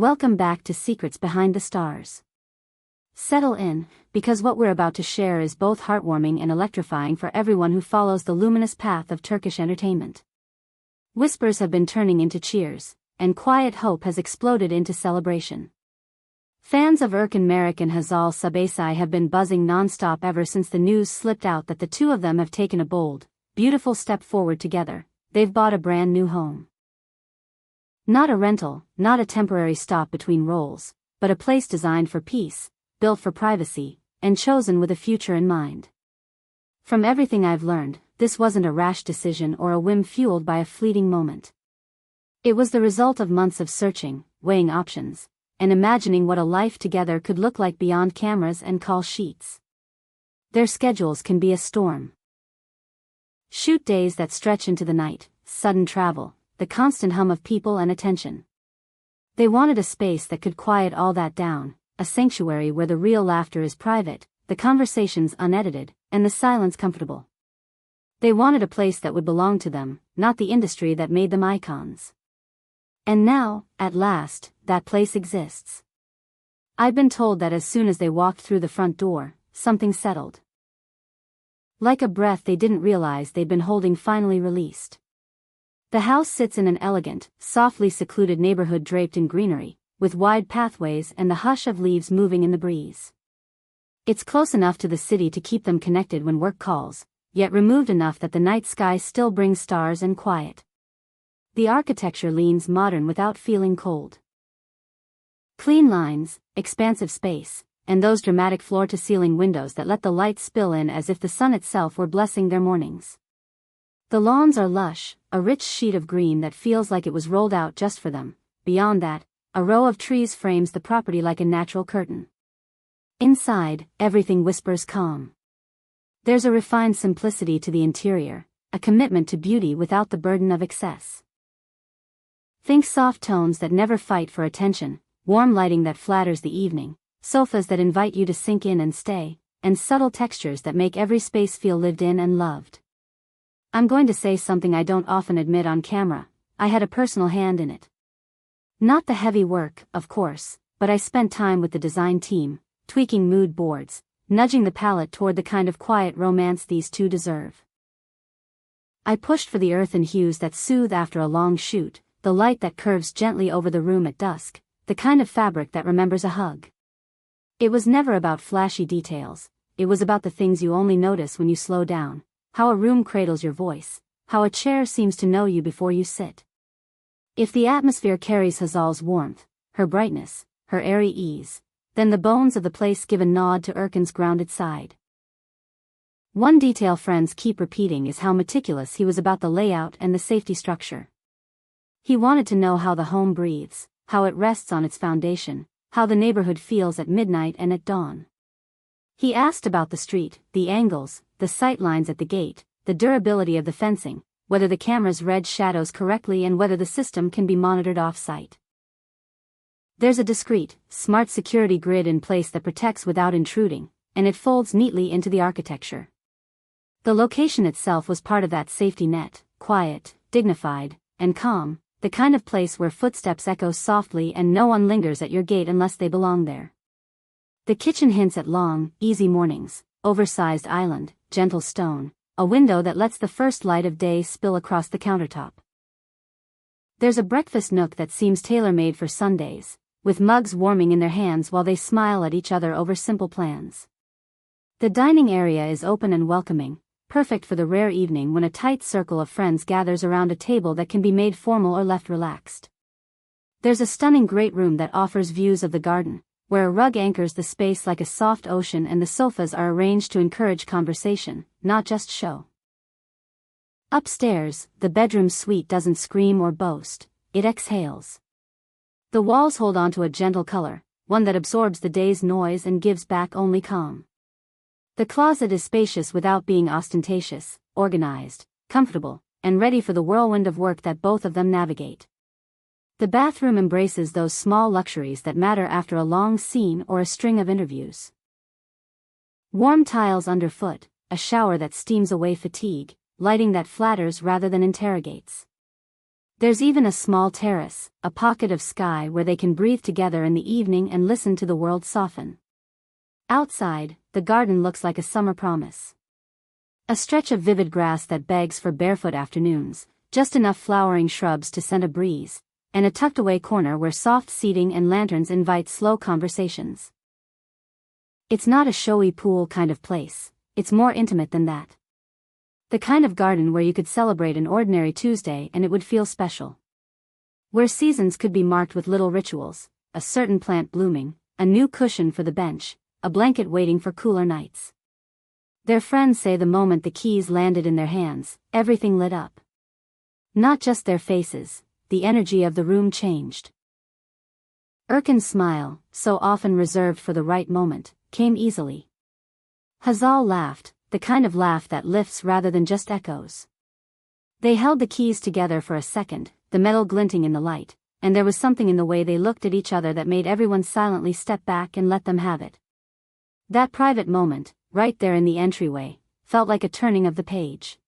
Welcome back to Secrets Behind the Stars. Settle in, because what we're about to share is both heartwarming and electrifying for everyone who follows the luminous path of Turkish entertainment. Whispers have been turning into cheers, and quiet hope has exploded into celebration. Fans of Erkan and Hazal Sabasai have been buzzing non-stop ever since the news slipped out that the two of them have taken a bold, beautiful step forward together. They've bought a brand new home. Not a rental, not a temporary stop between roles, but a place designed for peace, built for privacy, and chosen with a future in mind. From everything I've learned, this wasn't a rash decision or a whim fueled by a fleeting moment. It was the result of months of searching, weighing options, and imagining what a life together could look like beyond cameras and call sheets. Their schedules can be a storm. Shoot days that stretch into the night, sudden travel, the constant hum of people and attention. They wanted a space that could quiet all that down, a sanctuary where the real laughter is private, the conversations unedited, and the silence comfortable. They wanted a place that would belong to them, not the industry that made them icons. And now, at last, that place exists. I've been told that as soon as they walked through the front door, something settled. Like a breath they didn't realize they'd been holding finally released. The house sits in an elegant, softly secluded neighborhood draped in greenery, with wide pathways and the hush of leaves moving in the breeze. It's close enough to the city to keep them connected when work calls, yet removed enough that the night sky still brings stars and quiet. The architecture leans modern without feeling cold. Clean lines, expansive space, and those dramatic floor-to-ceiling windows that let the light spill in as if the sun itself were blessing their mornings. The lawns are lush, a rich sheet of green that feels like it was rolled out just for them. Beyond that, a row of trees frames the property like a natural curtain. Inside, everything whispers calm. There's a refined simplicity to the interior, a commitment to beauty without the burden of excess. Think soft tones that never fight for attention, warm lighting that flatters the evening, sofas that invite you to sink in and stay, and subtle textures that make every space feel lived in and loved. I'm going to say something I don't often admit on camera. I had a personal hand in it. Not the heavy work, of course, but I spent time with the design team, tweaking mood boards, nudging the palette toward the kind of quiet romance these two deserve. I pushed for the earthen hues that soothe after a long shoot, the light that curves gently over the room at dusk, the kind of fabric that remembers a hug. It was never about flashy details, it was about the things you only notice when you slow down. How a room cradles your voice, how a chair seems to know you before you sit. If the atmosphere carries Hazal's warmth, her brightness, her airy ease, then the bones of the place give a nod to Erkan's grounded side. One detail friends keep repeating is how meticulous he was about the layout and the safety structure. He wanted to know how the home breathes, how it rests on its foundation, how the neighborhood feels at midnight and at dawn. He asked about the street, the angles, the sight lines at the gate, the durability of the fencing, whether the cameras read shadows correctly and whether the system can be monitored off-site. There's a discreet, smart security grid in place that protects without intruding, and it folds neatly into the architecture. The location itself was part of that safety net, quiet, dignified, and calm, the kind of place where footsteps echo softly and no one lingers at your gate unless they belong there. The kitchen hints at long, easy mornings, oversized island, gentle stone, a window that lets the first light of day spill across the countertop. There's a breakfast nook that seems tailor-made for Sundays, with mugs warming in their hands while they smile at each other over simple plans. The dining area is open and welcoming, perfect for the rare evening when a tight circle of friends gathers around a table that can be made formal or left relaxed. There's a stunning great room that offers views of the garden, where a rug anchors the space like a soft ocean and the sofas are arranged to encourage conversation, not just show. Upstairs, the bedroom suite doesn't scream or boast, it exhales. The walls hold onto a gentle color, one that absorbs the day's noise and gives back only calm. The closet is spacious without being ostentatious, organized, comfortable, and ready for the whirlwind of work that both of them navigate. The bathroom embraces those small luxuries that matter after a long scene or a string of interviews. Warm tiles underfoot, a shower that steams away fatigue, lighting that flatters rather than interrogates. There's even a small terrace, a pocket of sky where they can breathe together in the evening and listen to the world soften. Outside, the garden looks like a summer promise. A stretch of vivid grass that begs for barefoot afternoons, just enough flowering shrubs to send a breeze, and a tucked-away corner where soft seating and lanterns invite slow conversations. It's not a showy pool kind of place, it's more intimate than that. The kind of garden where you could celebrate an ordinary Tuesday and it would feel special. Where seasons could be marked with little rituals, a certain plant blooming, a new cushion for the bench, a blanket waiting for cooler nights. Their friends say the moment the keys landed in their hands, everything lit up. Not just their faces, the energy of the room changed. Erkan's smile, so often reserved for the right moment, came easily. Hazal laughed, the kind of laugh that lifts rather than just echoes. They held the keys together for a second, the metal glinting in the light, and there was something in the way they looked at each other that made everyone silently step back and let them have it. That private moment, right there in the entryway, felt like a turning of the page.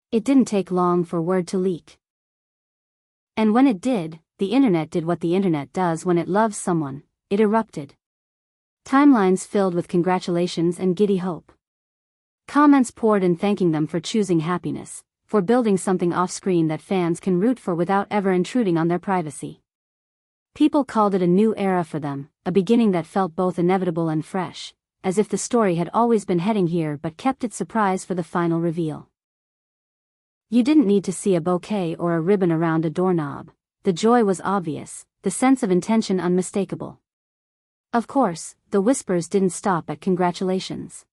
It didn't take long for word to leak. And when it did, the internet did what the internet does when it loves someone, it erupted. Timelines filled with congratulations and giddy hope. Comments poured in thanking them for choosing happiness, for building something off-screen that fans can root for without ever intruding on their privacy. People called it a new era for them, a beginning that felt both inevitable and fresh, as if the story had always been heading here but kept its surprise for the final reveal. You didn't need to see a bouquet or a ribbon around a doorknob. The joy was obvious, the sense of intention unmistakable. Of course, the whispers didn't stop at congratulations.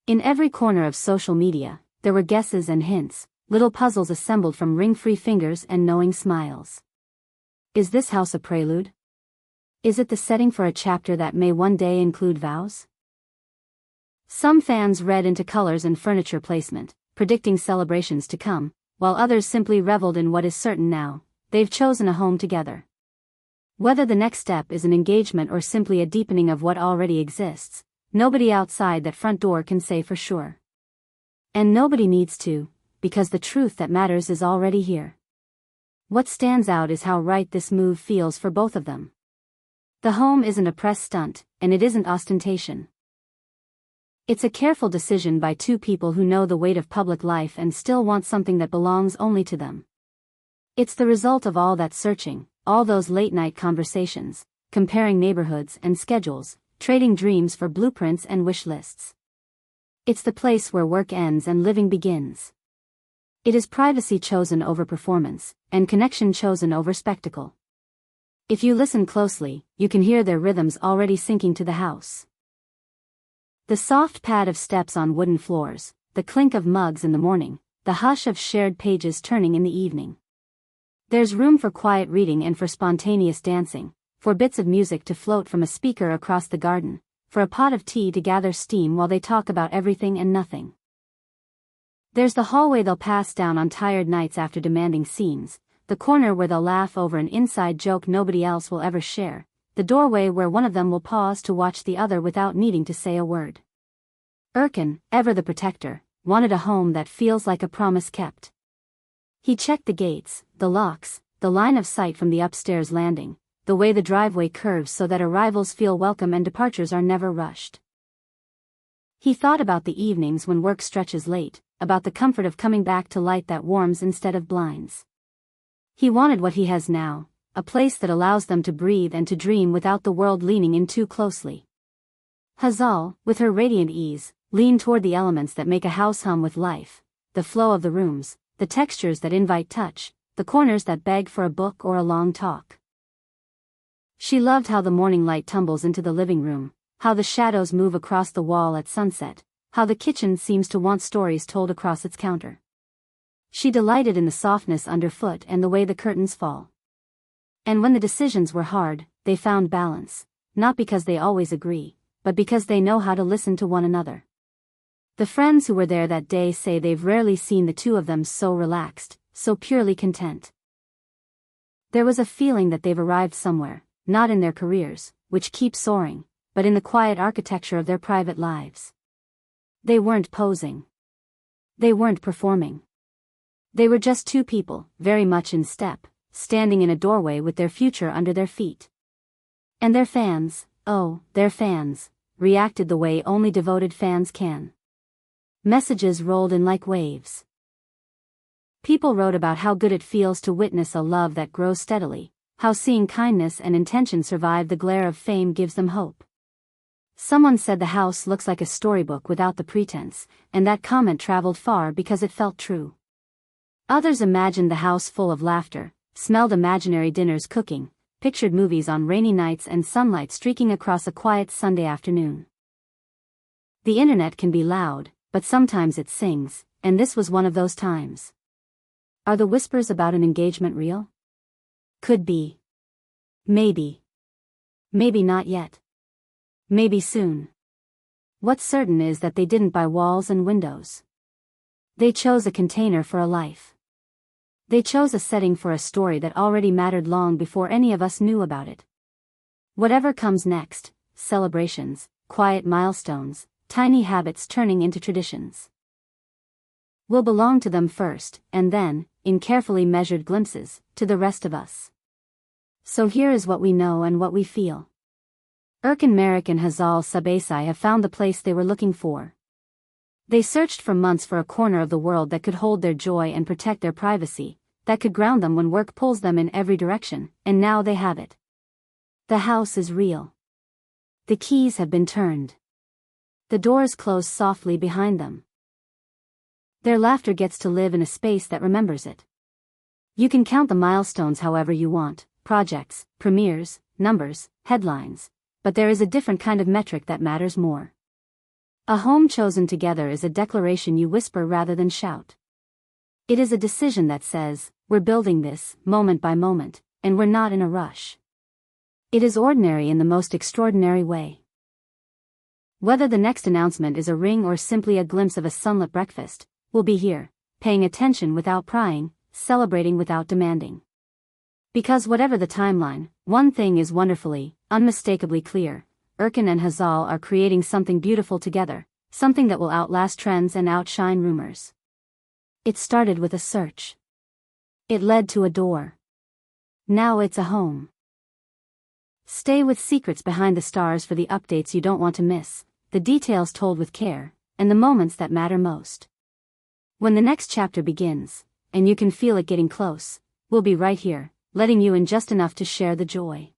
In every corner of social media, there were guesses and hints, little puzzles assembled from ring-free fingers and knowing smiles. Is this house a prelude? Is it the setting for a chapter that may one day include vows? Some fans read into colors and furniture placement, predicting celebrations to come, while others simply reveled in what is certain now: they've chosen a home together. Whether the next step is an engagement or simply a deepening of what already exists, nobody outside that front door can say for sure. And nobody needs to, because the truth that matters is already here. What stands out is how right this move feels for both of them. The home isn't a press stunt, and it isn't ostentation. It's a careful decision by two people who know the weight of public life and still want something that belongs only to them. It's the result of all that searching, all those late-night conversations, comparing neighborhoods and schedules, trading dreams for blueprints and wish lists. It's the place where work ends and living begins. It is privacy chosen over performance, and connection chosen over spectacle. If you listen closely, you can hear their rhythms already sinking to the house. The soft pad of steps on wooden floors, the clink of mugs in the morning, the hush of shared pages turning in the evening. There's room for quiet reading and for spontaneous dancing, for bits of music to float from a speaker across the garden, for a pot of tea to gather steam while they talk about everything and nothing. There's the hallway they'll pass down on tired nights after demanding scenes, the corner where they'll laugh over an inside joke nobody else will ever share, the doorway where one of them will pause to watch the other without needing to say a word. Erkan, ever the protector, wanted a home that feels like a promise kept. He checked the gates, the locks, the line of sight from the upstairs landing, the way the driveway curves so that arrivals feel welcome and departures are never rushed. He thought about the evenings when work stretches late, about the comfort of coming back to light that warms instead of blinds. He wanted what he has now, a place that allows them to breathe and to dream without the world leaning in too closely. Hazal, with her radiant ease, leaned toward the elements that make a house hum with life, the flow of the rooms, the textures that invite touch, the corners that beg for a book or a long talk. She loved how the morning light tumbles into the living room, how the shadows move across the wall at sunset, how the kitchen seems to want stories told across its counter. She delighted in the softness underfoot and the way the curtains fall. And when the decisions were hard, they found balance, not because they always agree, but because they know how to listen to one another. The friends who were there that day say they've rarely seen the two of them so relaxed, so purely content. There was a feeling that they've arrived somewhere, not in their careers, which keep soaring, but in the quiet architecture of their private lives. They weren't posing. They weren't performing. They were just two people, very much in step, standing in a doorway with their future under their feet. And their fans, oh, their fans, reacted the way only devoted fans can. Messages rolled in like waves. People wrote about how good it feels to witness a love that grows steadily, how seeing kindness and intention survive the glare of fame gives them hope. Someone said the house looks like a storybook without the pretense, and that comment traveled far because it felt true. Others imagined the house full of laughter, smelled imaginary dinners cooking, pictured movies on rainy nights and sunlight streaking across a quiet Sunday afternoon. The internet can be loud, but sometimes it sings, and this was one of those times. Are the whispers about an engagement real? Could be. Maybe. Maybe not yet. Maybe soon. What's certain is that they didn't buy walls and windows. They chose a container for a life. They chose a setting for a story that already mattered long before any of us knew about it. Whatever comes next, celebrations, quiet milestones, tiny habits turning into traditions, will belong to them first, and then, in carefully measured glimpses, to the rest of us. So here is what we know and what we feel. Erkan, Merrick and Hazal Sabasai have found the place they were looking for. They searched for months for a corner of the world that could hold their joy and protect their privacy, that could ground them when work pulls them in every direction, and now they have it. The house is real. The keys have been turned. The doors close softly behind them. Their laughter gets to live in a space that remembers it. You can count the milestones however you want, projects, premieres, numbers, headlines, but there is a different kind of metric that matters more. A home chosen together is a declaration you whisper rather than shout. It is a decision that says, we're building this, moment by moment, and we're not in a rush. It is ordinary in the most extraordinary way. Whether the next announcement is a ring or simply a glimpse of a sunlit breakfast, we'll be here, paying attention without prying, celebrating without demanding. Because whatever the timeline, one thing is wonderfully, unmistakably clear: Erkan and Hazal are creating something beautiful together, something that will outlast trends and outshine rumors. It started with a search. It led to a door. Now it's a home. Stay with Secrets Behind the Stars for the updates you don't want to miss, the details told with care, and the moments that matter most. When the next chapter begins, and you can feel it getting close, we'll be right here, letting you in just enough to share the joy.